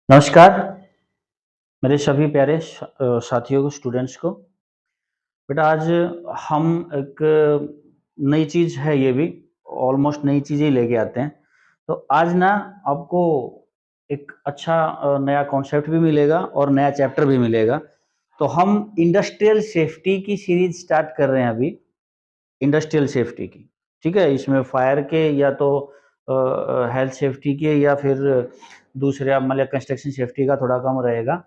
नमस्कार मेरे सभी प्यारे साथियों को स्टूडेंट्स को। बेटा आज हम एक नई चीज़ है, ये भी ऑलमोस्ट नई चीज़ें ही लेके आते हैं। तो आज ना आपको एक अच्छा नया कॉन्सेप्ट भी मिलेगा और नया चैप्टर भी मिलेगा। तो हम इंडस्ट्रियल सेफ्टी की सीरीज स्टार्ट कर रहे हैं अभी, इंडस्ट्रियल सेफ्टी की। ठीक है, इसमें फायर के या तो हेल्थ सेफ्टी के या फिर दूसरे आप मतलब कंस्ट्रक्शन सेफ्टी का थोड़ा कम रहेगा।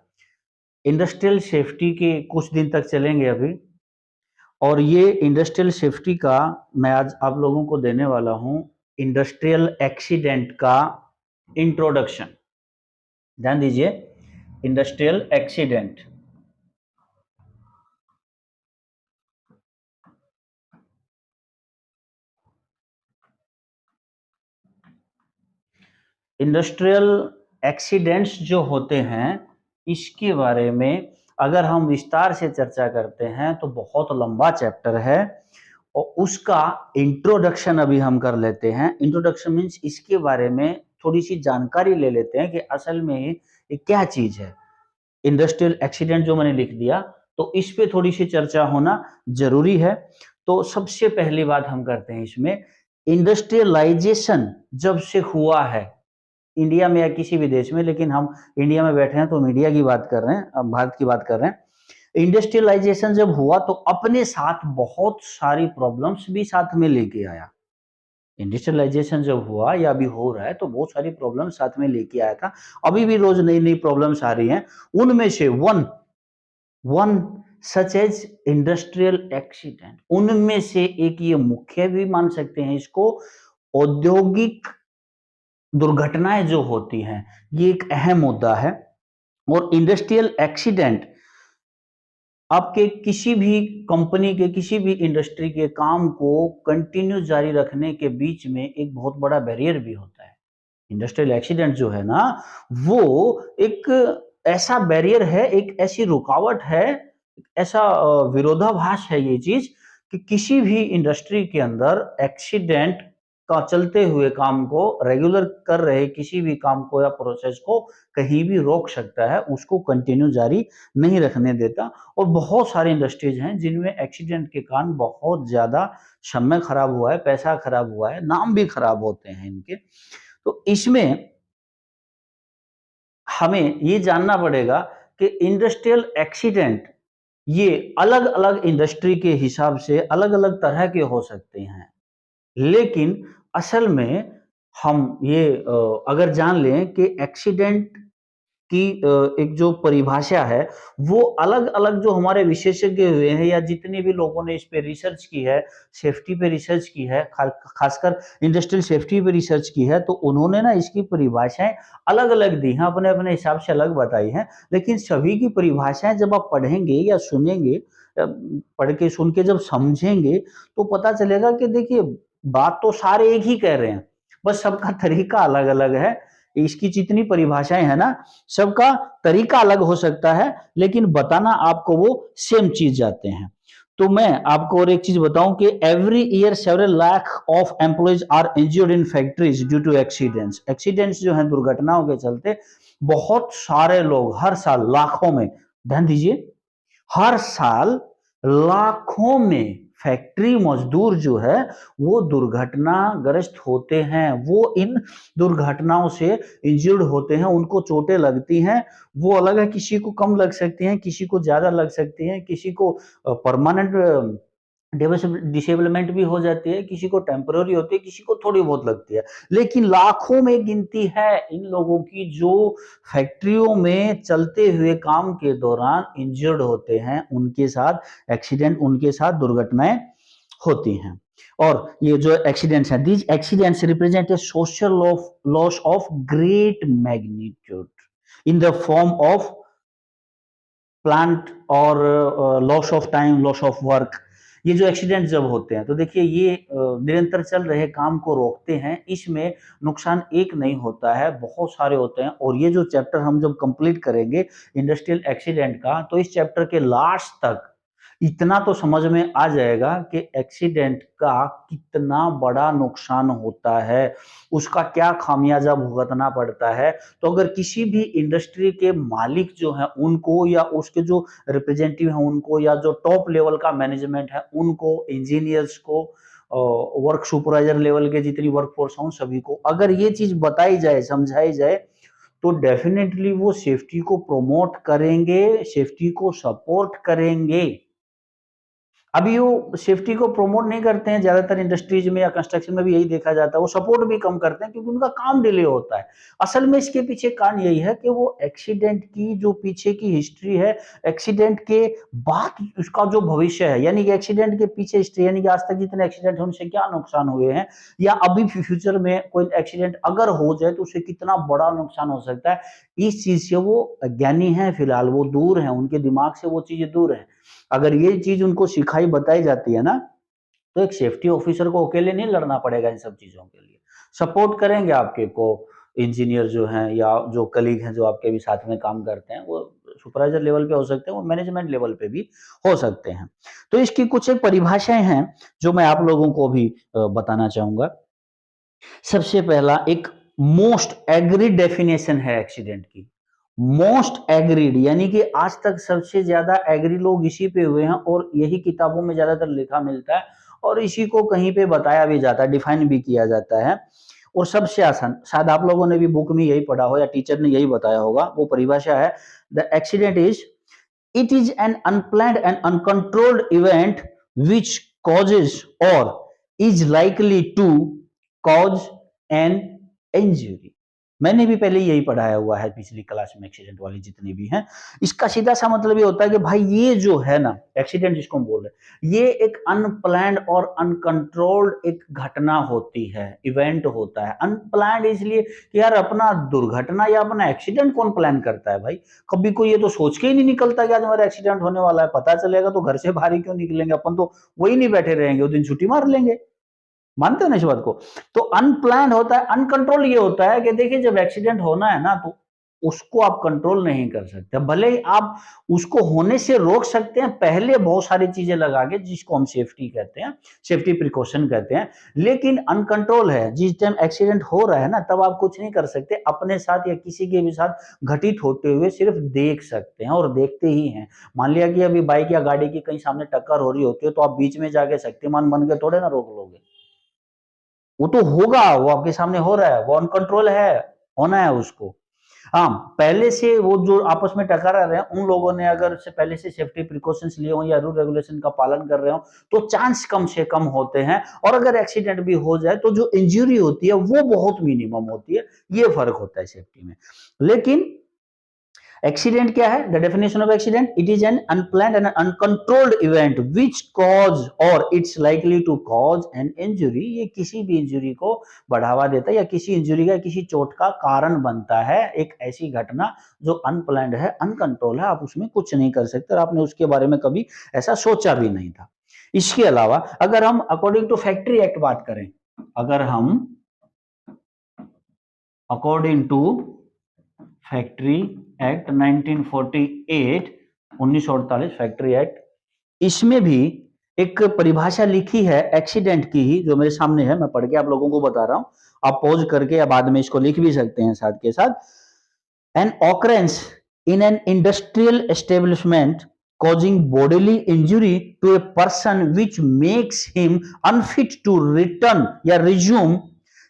इंडस्ट्रियल सेफ्टी के कुछ दिन तक चलेंगे अभी। और ये इंडस्ट्रियल सेफ्टी का मैं आज आप लोगों को देने वाला हूँ इंडस्ट्रियल एक्सीडेंट का इंट्रोडक्शन। ध्यान दीजिए, इंडस्ट्रियल एक्सीडेंट। इंडस्ट्रियल एक्सीडेंट्स जो होते हैं इसके बारे में अगर हम विस्तार से चर्चा करते हैं तो बहुत लंबा चैप्टर है और उसका इंट्रोडक्शन अभी हम कर लेते हैं। इंट्रोडक्शन मीन्स इसके बारे में थोड़ी सी जानकारी ले लेते हैं कि असल में ये क्या चीज है। इंडस्ट्रियल एक्सीडेंट जो मैंने लिख दिया तो इस पे थोड़ी सी चर्चा होना जरूरी है। तो सबसे पहली बात हम करते हैं इसमें, इंडस्ट्रियलाइजेशन जब से हुआ है इंडिया में या किसी भी देश में, लेकिन हम इंडिया में बैठे हैं तो इंडिया की बात कर रहे हैं, अब भारत की बात कर रहे हैं। इंडस्ट्रियलाइजेशन जब हुआ तो अपने साथ बहुत सारी प्रॉब्लम्स भी साथ में लेके आया। इंडस्ट्रियलाइजेशन जब हुआ या अभी हो रहा है तो बहुत सारी प्रॉब्लम साथ में लेके आया था। अभी भी रोज नई नई प्रॉब्लम्स आ रही हैं। उनमें से one one such as industrial accident, उनमें से एक ये मुख्य भी मान सकते हैं इसको, औद्योगिक दुर्घटनाएं जो होती हैं ये एक अहम मुद्दा है। और इंडस्ट्रियल एक्सीडेंट आपके किसी भी कंपनी के किसी भी इंडस्ट्री के काम को कंटिन्यू जारी रखने के बीच में एक बहुत बड़ा बैरियर भी होता है। इंडस्ट्रियल एक्सीडेंट जो है ना वो एक ऐसा बैरियर है, एक ऐसी रुकावट है, ऐसा विरोधाभास है ये चीज कि किसी भी इंडस्ट्री के अंदर एक्सीडेंट का चलते हुए काम को रेगुलर कर रहे किसी भी काम को या प्रोसेस को कहीं भी रोक सकता है, उसको कंटिन्यू जारी नहीं रखने देता। और बहुत सारी इंडस्ट्रीज हैं जिनमें एक्सीडेंट के कारण बहुत ज्यादा समय खराब हुआ है, पैसा खराब हुआ है, नाम भी खराब होते हैं इनके। तो इसमें हमें ये जानना पड़ेगा कि इंडस्ट्रियल एक्सीडेंट ये अलग-अलग इंडस्ट्री के हिसाब से अलग-अलग तरह के हो सकते हैं। लेकिन असल में हम ये अगर जान लें कि एक्सीडेंट की एक जो परिभाषा है वो अलग-अलग जो हमारे विशेषज्ञ हुए हैं या जितने भी लोगों ने इस पे रिसर्च की है, सेफ्टी पे रिसर्च की है, खासकर इंडस्ट्रियल सेफ्टी पे रिसर्च की है, तो उन्होंने ना इसकी परिभाषाएं अलग-अलग दी हैं, अपने-अपने हिसाब से अलग बताई हैं। लेकिन सभी की परिभाषाएं जब आप पढ़ेंगे या सुनेंगे, पढ़ के सुन के जब समझेंगे तो पता चलेगा कि देखिए बात तो सारे एक ही कह रहे हैं, बस सबका तरीका अलग-अलग है। इसकी जितनी परिभाषाएं है ना सबका तरीका अलग हो सकता है, लेकिन बताना आपको वो सेम चीज जाते हैं। तो मैं आपको और एक चीज बताऊं कि every year several lakh of employees are injured in factories due to accidents. Accidents जो हैं दुर्घटनाओं के चलते बहुत सारे लोग हर साल लाखों में, ध्यान दीजिए, हर साल लाखों में फैक्ट्री मजदूर जो है वो दुर्घटनाग्रस्त होते हैं, वो इन दुर्घटनाओं से इंजर्ड होते हैं, उनको चोटें लगती हैं। वो अलग है, किसी को कम लग सकती हैं, किसी को ज्यादा लग सकती हैं, किसी को परमानेंट डिसेबलमेंट भी हो जाती है, किसी को टेम्पररी होती है, किसी को थोड़ी बहुत लगती है। लेकिन लाखों में गिनती है इन लोगों की जो फैक्ट्रियों में चलते हुए काम के दौरान इंजर्ड होते हैं, उनके साथ एक्सीडेंट, उनके साथ दुर्घटनाएं होती हैं। और ये जो एक्सीडेंट्स हैं, these accidents represent a social loss of great magnitude in the form of plant और loss of time, loss of work. ये जो एक्सीडेंट जब होते हैं तो देखिए ये निरंतर चल रहे काम को रोकते हैं, इसमें नुकसान एक नहीं होता है, बहुत सारे होते हैं। और ये जो चैप्टर हम जब कंप्लीट करेंगे इंडस्ट्रियल एक्सीडेंट का, तो इस चैप्टर के लास्ट तक इतना तो समझ में आ जाएगा कि एक्सीडेंट का कितना बड़ा नुकसान होता है, उसका क्या खामियाजा भुगतना पड़ता है। तो अगर किसी भी इंडस्ट्री के मालिक जो हैं उनको, या उसके जो रिप्रेजेंटेटिव हैं उनको, या जो टॉप लेवल का मैनेजमेंट है उनको, इंजीनियर्स को, वर्क सुपरवाइजर लेवल के जितनी वर्क फोर्स है उन सभी को अगर ये चीज बताई जाए, समझाई जाए, तो डेफिनेटली वो सेफ्टी को प्रमोट करेंगे, सेफ्टी को सपोर्ट करेंगे। अभी वो सेफ्टी को प्रमोट नहीं करते हैं, ज्यादातर इंडस्ट्रीज में या कंस्ट्रक्शन में भी यही देखा जाता है, वो सपोर्ट भी कम करते हैं क्योंकि उनका काम डिले होता है। असल में इसके पीछे कारण यही है कि वो एक्सीडेंट की जो पीछे की हिस्ट्री है, एक्सीडेंट के बाद उसका जो भविष्य है, यानी कि एक्सीडेंट के पीछे हिस्ट्री, यानी कि आज तक जितने एक्सीडेंट हैं उनसे क्या नुकसान हुए हैं, या अभी फ्यूचर में कोई एक्सीडेंट अगर हो जाए तो उसे कितना बड़ा नुकसान हो सकता है, इस चीज से वो अज्ञानी है, फिलहाल वो दूर है, उनके दिमाग से वो चीजें दूर है। अगर ये चीज उनको सिखाई बताई जाती है ना, तो एक सेफ्टी ऑफिसर को अकेले नहीं लड़ना पड़ेगा इन सब चीजों के लिए। सपोर्ट करेंगे आपके को इंजीनियर जो हैं, या जो कलीग हैं जो आपके भी साथ में काम करते हैं, वो सुपरवाइजर लेवल पे हो सकते हैं, वो मैनेजमेंट लेवल पे भी हो सकते हैं। तो इसकी कुछ एक परिभाषाएं हैं जो मैं आप लोगों को भी बताना चाहूंगा। सबसे पहला एक मोस्ट एग्रीड डेफिनेशन है एक्सीडेंट की। मोस्ट एग्रीड यानी कि आज तक सबसे ज्यादा एग्री लोग इसी पे हुए हैं, और यही किताबों में ज्यादातर लिखा मिलता है, और इसी को कहीं पे बताया भी जाता है, डिफाइन भी किया जाता है। और सबसे आसान, शायद आप लोगों ने भी बुक में यही पढ़ा हो या टीचर ने यही बताया होगा, वो परिभाषा है, the accident is, it is an unplanned and uncontrolled event which causes or is likely to cause an injury। मैंने भी पहले यही पढ़ाया हुआ है पिछली क्लास में, एक्सीडेंट वाली जितनी भी हैं। इसका सीधा सा मतलब ये होता है कि भाई ये जो है ना एक्सीडेंट जिसको हम बोल रहे हैं, ये एक अनप्लैंड और अनकंट्रोल्ड एक घटना होती है, इवेंट होता है। अनप्लैंड इसलिए कि यार अपना दुर्घटना या अपना एक्सीडेंट कौन प्लान करता है भाई? कभी कोई ये तो सोच के ही नहीं निकलता कि आज हमारा एक्सीडेंट होने वाला है, पता चलेगा तो घर से बाहर ही क्यों निकलेंगे, अपन तो वही नहीं बैठे रहेंगे, उस दिन छुट्टी मार लेंगे। मानते हो ना इस बात को? तो अनप्लान होता है, अनकंट्रोल ये होता है कि देखिए जब एक्सीडेंट होना है ना, तो उसको आप कंट्रोल नहीं कर सकते। भले ही आप उसको होने से रोक सकते हैं पहले बहुत सारी चीजें लगा के, जिसको हम सेफ्टी कहते हैं, सेफ्टी प्रिकॉशन कहते हैं, लेकिन अनकंट्रोल है। जिस टाइम एक्सीडेंट हो रहा है ना, तब आप कुछ नहीं कर सकते, अपने साथ या किसी के भी साथ घटित होते हुए सिर्फ देख सकते हैं, और देखते ही हैं। मान लिया कि अभी बाइक या गाड़ी की कहीं सामने टक्कर हो रही होती है, तो आप बीच में जाके शक्तिमान बन के थोड़े ना रोक लोगे। वो तो होगा, वो आपके सामने हो रहा है, वो अनकंट्रोल है, होना है उसको। हाँ, पहले से वो जो आपस में टकरा रहे हैं, उन लोगों ने अगर से पहले से सेफ्टी प्रिकॉशंस लिए हों या रूल रेगुलेशन का पालन कर रहे हो, तो चांस कम से कम होते हैं, और अगर एक्सीडेंट भी हो जाए तो जो इंजरी होती है वो बहुत मिनिमम होती है। ये फर्क होता है सेफ्टी में। लेकिन एक्सीडेंट क्या है? The definition of accident, it is an unplanned and uncontrolled event which cause or it's likely to cause an injury. ये किसी भी इंजुरी को बढ़ावा देता है, या किसी इंजुरी का, किसी चोट का कारण बनता है। एक ऐसी घटना जो अनप्लान्ड है, अनकंट्रोल है, आप उसमें कुछ नहीं कर सकते, और आपने उसके बारे में कभी ऐसा सोचा भी नहीं था। इसके अलावा अगर हम अकॉर्डिंग टू फैक्ट्री एक्ट बात करें, अगर हम according to factory act 1948, 1948 factory act, इसमें भी एक परिभाषा लिखी है एक्सीडेंट की ही, जो मेरे सामने है, मैं पढ़ के आप लोगों को बता रहा हूं। आप पॉज करके या बाद में इसको लिख भी सकते हैं साथ के साथ। An occurrence in an industrial establishment causing bodily injury to a person which makes him unfit to return या resume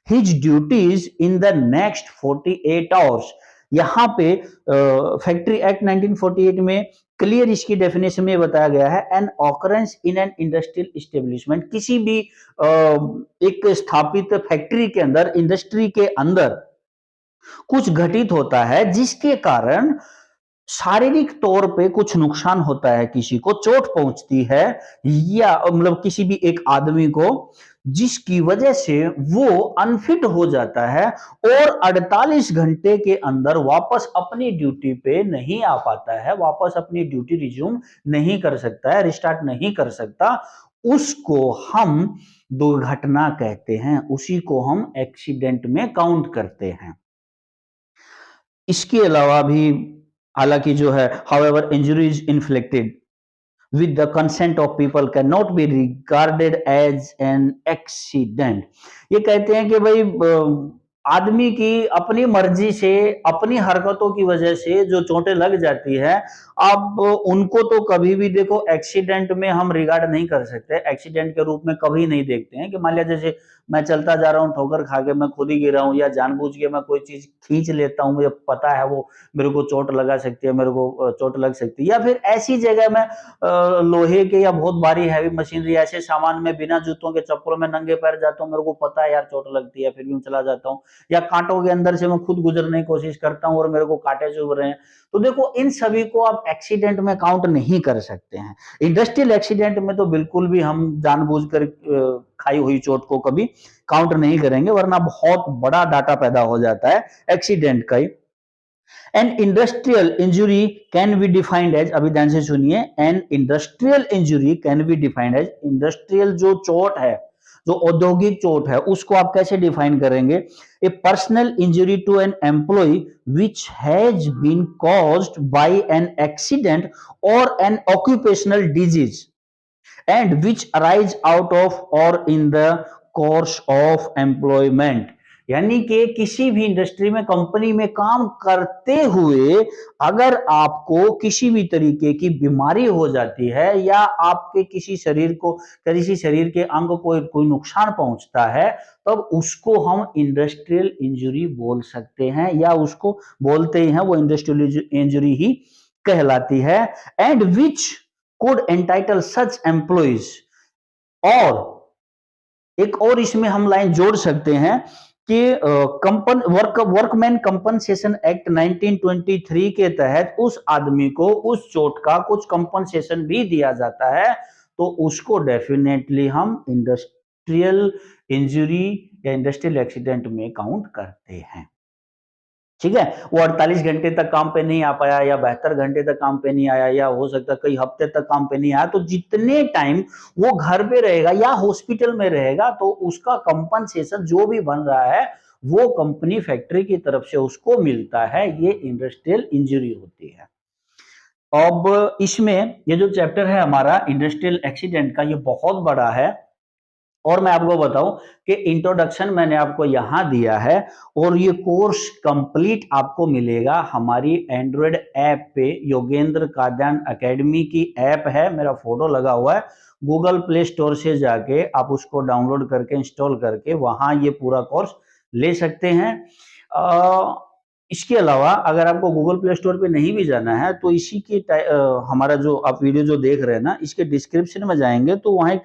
his duties in the next 48 hours। यहां पे फैक्ट्री एक्ट 1948 में क्लियर इसकी डेफिनेशन में बताया गया है, an occurrence in an industrial establishment, किसी भी एक स्थापित फैक्ट्री के अंदर, इंडस्ट्री के अंदर कुछ घटित होता है जिसके कारण शारीरिक तौर पे कुछ नुकसान होता है, किसी को चोट पहुंचती है, या मतलब किसी भी एक आदमी को, जिसकी वजह से वो अनफिट हो जाता है और 48 घंटे के अंदर वापस अपनी ड्यूटी पे नहीं आ पाता है, वापस अपनी ड्यूटी रिज्यूम नहीं कर सकता है, रिस्टार्ट नहीं कर सकता, उसको हम दुर्घटना कहते हैं, उसी को हम एक्सीडेंट में काउंट करते हैं। इसके अलावा भी हालांकि जो है, however injuries inflicted, with the consent of people cannot be regarded as an accident। ये कहते हैं कि भाई आदमी की अपनी मर्जी से अपनी हरकतों की वजह से जो चोटें लग जाती है, अब उनको तो कभी भी देखो एक्सीडेंट में हम रिगार्ड नहीं कर सकते, एक्सीडेंट के रूप में कभी नहीं देखते हैं कि मान लिया जैसे मैं चलता जा रहा हूँ ठोकर खा के मैं खुद ही गिरा हूँ या जानबूझ के मैं कोई चीज खींच लेता हूँ, मुझे पता है वो मेरे को चोट लगा सकती है, मेरे को चोट लग सकती है, या फिर ऐसी जगह में लोहे के या बहुत भारी हैवी मशीनरी ऐसे सामान में बिना जूतों के चप्पलों में नंगे पैर जाता हूँ, मेरे को पता है यार चोट लगती है, फिर भी मैं चला जाता हूँ, या कांटों के अंदर से मैं खुद गुजरने की कोशिश करता हूँ और मेरे को कांटे चुभ रहे हैं, तो देखो इन सभी को आप एक्सीडेंट में काउंट नहीं कर सकते हैं। इंडस्ट्रियल एक्सीडेंट में तो बिल्कुल भी हम जानबूझकर खाई हुई चोट को कभी काउंट नहीं करेंगे, वरना बहुत बड़ा डाटा पैदा हो जाता है एक्सीडेंट का ही। An industrial injury can be defined as, अभी ध्यान से सुनिए, an industrial injury can be defined as, industrial जो चोट है, जो औद्योगिक चोट है, उसको आप कैसे डिफाइन करेंगे? A personal injury to an employee which has been caused by an accident or an occupational disease and which arise out of or in the course of employment। यानी कि किसी भी इंडस्ट्री में कंपनी में काम करते हुए अगर आपको किसी भी तरीके की बीमारी हो जाती है या आपके किसी शरीर के अंग को कोई नुकसान पहुंचता है, तब उसको हम इंडस्ट्रियल इंजरी बोल सकते हैं, या उसको बोलते ही हैं, वो इंडस्ट्रियल इंजरी ही कहलाती है। And which could entitle such employees, और एक और इसमें हम लाइन जोड़ सकते हैं कि वर्कमैन कंपनसेशन एक्ट 1923 के तहत उस आदमी को उस चोट का कुछ कंपनसेशन भी दिया जाता है, तो उसको डेफिनेटली हम इंडस्ट्रियल इंजरी या इंडस्ट्रियल एक्सीडेंट में काउंट करते हैं। ठीक है, वो 48 घंटे तक काम पे नहीं आ पाया या 72 घंटे तक काम पे नहीं आया या हो सकता है कई हफ्ते तक काम पे नहीं आया, तो जितने टाइम वो घर पे रहेगा या हॉस्पिटल में रहेगा तो उसका कंपनसेशन जो भी बन रहा है वो कंपनी फैक्ट्री की तरफ से उसको मिलता है। ये इंडस्ट्रियल इंजरी होती है। अब इसमें ये जो चैप्टर है हमारा इंडस्ट्रियल एक्सीडेंट का, ये बहुत बड़ा है, और मैं आपको बताऊं कि इंट्रोडक्शन मैंने आपको यहां दिया है, और ये कोर्स कंप्लीट आपको मिलेगा हमारी एंड्रॉयड ऐप पे। योगेंद्र काद्यान एकेडमी की ऐप है, मेरा फोटो लगा हुआ है, गूगल प्ले स्टोर से जाके आप उसको डाउनलोड करके इंस्टॉल करके वहां ये पूरा कोर्स ले सकते हैं। इसके अलावा अगर आपको गूगल प्ले स्टोर पे नहीं भी जाना है तो इसी के हमारा जो आप वीडियो जो देख रहे हैं ना, इसके डिस्क्रिप्शन में जाएंगे तो वहां एक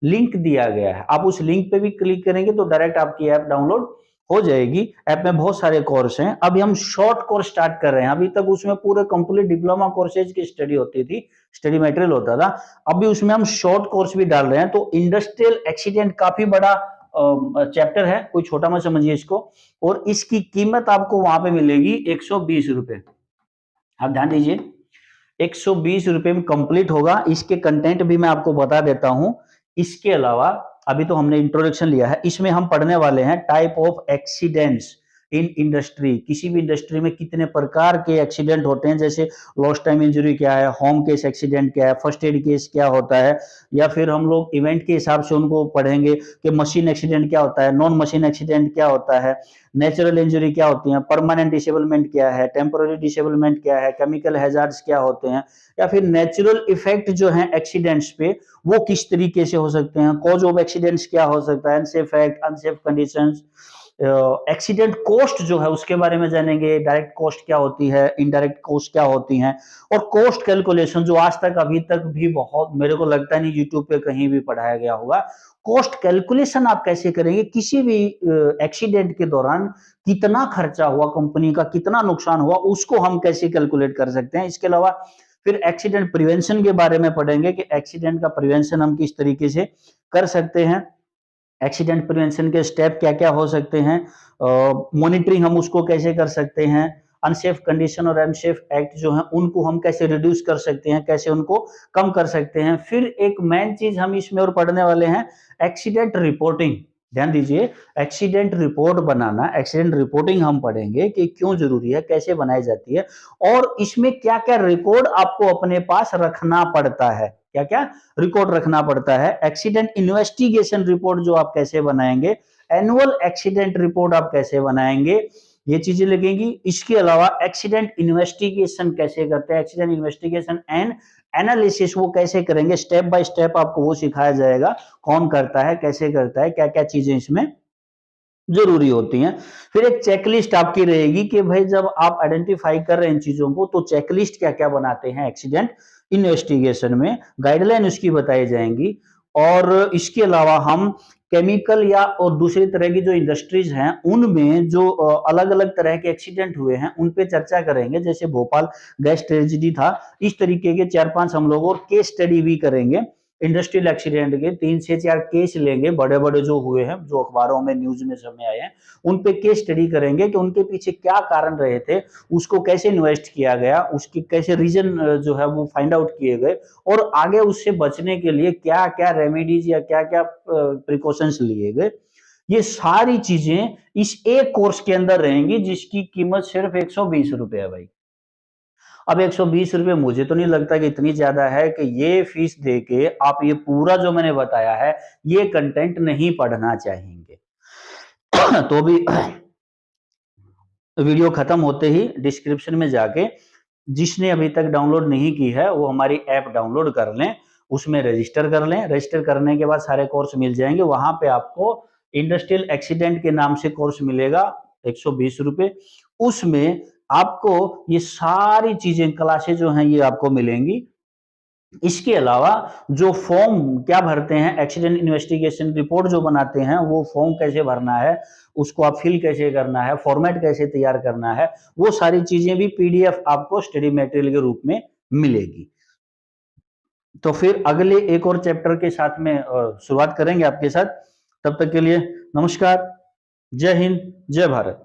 लिंक दिया गया है, आप उस लिंक पे भी क्लिक करेंगे तो डायरेक्ट आपकी ऐप डाउनलोड हो जाएगी। ऐप में बहुत सारे कोर्स हैं। अभी हम शॉर्ट कोर्स स्टार्ट कर रहे हैं, अभी तक उसमें पूरे कंप्लीट डिप्लोमा कोर्सेज की स्टडी होती थी, स्टडी मटेरियल होता था, अभी उसमें हम शॉर्ट कोर्स भी डाल रहे हैं। तो इंडस्ट्रियल एक्सीडेंट काफी बड़ा चैप्टर है, कोई छोटा मत समझिए इसको, और इसकी कीमत आपको वहां पे मिलेगी 120 रुपए। आप ध्यान दीजिए, 120 रुपए में कंप्लीट होगा। इसके कंटेंट भी मैं आपको बता देता हूं। इसके अलावा अभी तो हमने इंट्रोडक्शन लिया है, इसमें हम पढ़ने वाले हैं type of accidents in industry. किसी भी इंडस्ट्री में कितने प्रकार के एक्सीडेंट होते हैं, जैसे लॉस्ट टाइम इंजरी क्या है, होम केस एक्सीडेंट क्या है, फर्स्ट एड केस क्या होता है, या फिर हम लोग इवेंट के हिसाब से उनको पढ़ेंगे कि मशीन एक्सीडेंट क्या होता है, नॉन मशीन एक्सीडेंट क्या होता है, नेचुरल इंजरी क्या होती है, परमानेंट डिसेबलमेंट क्या है, टेम्पोररी डिसेबलमेंट क्या है, केमिकल हैजार्ड्स क्या होते हैं, या फिर नेचुरल इफेक्ट जो है एक्सीडेंट्स पे वो किस तरीके से हो सकते हैं, कॉज ऑफ एक्सीडेंट्स क्या हो सकता है, unsafe act, unsafe conditions, accident cost जो है उसके बारे में जानेंगे, डायरेक्ट कॉस्ट क्या होती है, इनडायरेक्ट कॉस्ट क्या होती हैं, और कॉस्ट कैलकुलेशन जो आज तक अभी तक भी बहुत, मेरे को लगता नहीं यूट्यूब पे कहीं भी पढ़ाया गया होगा। कॉस्ट कैलकुलेशन आप कैसे करेंगे, किसी भी एक्सीडेंट के दौरान कितना खर्चा हुआ, कंपनी का कितना नुकसान हुआ, उसको हम कैसे कैलकुलेट कर सकते हैं। इसके अलावा फिर एक्सीडेंट प्रिवेंशन के बारे में पढ़ेंगे कि एक्सीडेंट का प्रिवेंशन हम किस तरीके से कर सकते हैं, एक्सीडेंट प्रिवेंशन के स्टेप क्या क्या हो सकते हैं, मॉनिटरिंग हम उसको कैसे कर सकते हैं, अनसेफ कंडीशन और अनसेफ एक्ट जो है उनको हम कैसे रिड्यूस कर सकते हैं, कैसे उनको कम कर सकते हैं। फिर एक मेन चीज हम इसमें और पढ़ने वाले हैं एक्सीडेंट रिपोर्टिंग। ध्यान दीजिए, एक्सीडेंट रिपोर्ट बनाना, एक्सीडेंट रिपोर्टिंग हम पढ़ेंगे कि क्यों जरूरी है, कैसे बनाई जाती है और इसमें क्या क्या रिकॉर्ड आपको अपने पास रखना पड़ता है, क्या क्या रिकॉर्ड रखना पड़ता है। एक्सीडेंट इन्वेस्टिगेशन रिपोर्ट जो आप कैसे बनाएंगे, एनुअल एक्सीडेंट रिपोर्ट आप कैसे बनाएंगे, ये चीजें लगेंगी। इसके अलावा एक्सीडेंट इन्वेस्टिगेशन कैसे करते हैं, एक्सीडेंट इन्वेस्टिगेशन एंड एनालिसिस वो कैसे करेंगे, स्टेप बाय स्टेप आपको वो सिखाया जाएगा, कौन करता है, कैसे करता है, क्या क्या चीजें इसमें जरूरी होती हैं। फिर एक चेकलिस्ट आपकी रहेगी कि भाई जब आप आइडेंटिफाई कर रहे हैं इन चीजों को तो चेकलिस्ट क्या क्या बनाते हैं एक्सीडेंट इन्वेस्टिगेशन में, गाइडलाइन उसकी बताई जाएंगी। और इसके अलावा हम केमिकल या और दूसरी तरह की जो इंडस्ट्रीज हैं उनमें जो अलग अलग तरह के एक्सीडेंट हुए हैं उन पे चर्चा करेंगे, जैसे भोपाल गैस ट्रेजेडी था, इस तरीके के 4-5 हम लोग और केस स्टडी भी करेंगे। इंडस्ट्रियल एक्सीडेंट के 3 से 4 केस लेंगे, बड़े बड़े जो हुए हैं, जो अखबारों में न्यूज में समय आए हैं, उन पे केस स्टडी करेंगे कि उनके पीछे क्या कारण रहे थे, उसको कैसे इन्वेस्ट किया गया, उसकी कैसे रीजन जो है वो फाइंड आउट किए गए और आगे उससे बचने के लिए क्या क्या रेमेडीज या क्या क्या प्रिकॉशंस लिए गए। ये सारी चीजें इस एक कोर्स के अंदर रहेंगी जिसकी कीमत सिर्फ 120 रुपए है भाई। अब 120 रुपए मुझे तो नहीं लगता कि इतनी ज्यादा है कि ये फीस देके आप ये पूरा जो मैंने बताया है ये कंटेंट नहीं पढ़ना चाहेंगे। तो भी वीडियो खत्म होते ही डिस्क्रिप्शन में जाके जिसने अभी तक डाउनलोड नहीं की है वो हमारी ऐप डाउनलोड कर लें, उसमें रजिस्टर कर लें। रजिस्टर करने के बाद सारे कोर्स मिल जाएंगे। वहां पे आपको इंडस्ट्रियल एक्सीडेंट के नाम से कोर्स मिलेगा 120 रुपए। उसमें आपको ये सारी चीजें क्लासेज जो हैं ये आपको मिलेंगी। इसके अलावा जो फॉर्म क्या भरते हैं, एक्सीडेंट इन्वेस्टिगेशन रिपोर्ट जो बनाते हैं वो फॉर्म कैसे भरना है, उसको आप फिल कैसे करना है, फॉर्मेट कैसे तैयार करना है, वो सारी चीजें भी पीडीएफ आपको स्टडी मटेरियल के रूप में मिलेगी। तो फिर अगले एक और चैप्टर के साथ में शुरुआत करेंगे आपके साथ। तब तक के लिए नमस्कार, जय हिंद, जय भारत।